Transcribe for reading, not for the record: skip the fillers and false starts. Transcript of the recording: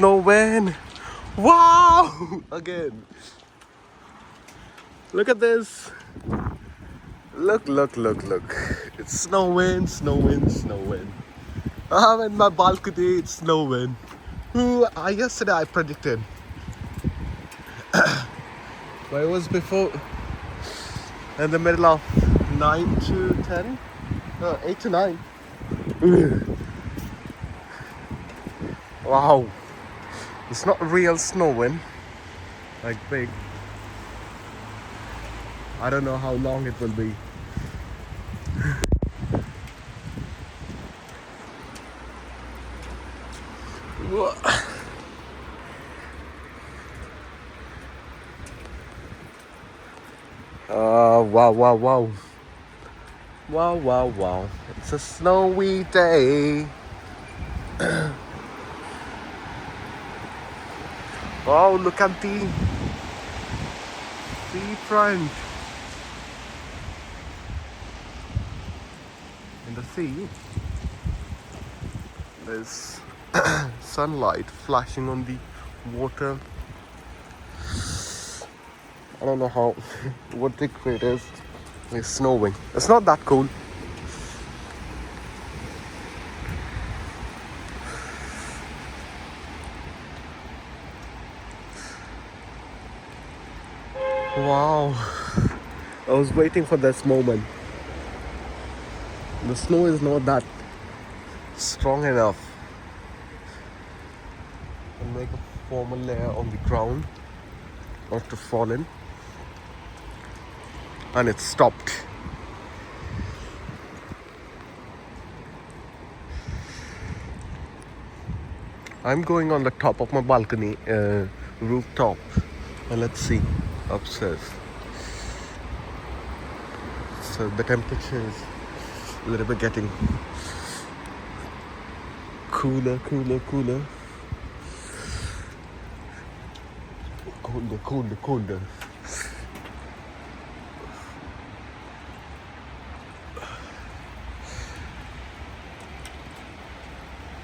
Snowing. Wow! Again. Look at this. Look. It's snowing. I'm in my balcony, it's snowing. Yesterday I predicted. But it was before, in the middle of 9 to 10? No, 8 to 9. Wow. It's not real snowing, like big. I don't know how long it will be. Wow. It's a snowy day. Wow, look at the seafront. In the sea, there's sunlight flashing on the water. I don't know how, what the it is. It's snowing. It's not that cool. Wow. I was waiting for this moment. The snow is not that strong enough to make a formal layer on the ground, not to fall in. And it stopped. I'm going on the top of my balcony, rooftop, and let's see upstairs. So the temperature is a little bit getting cooler. Colder.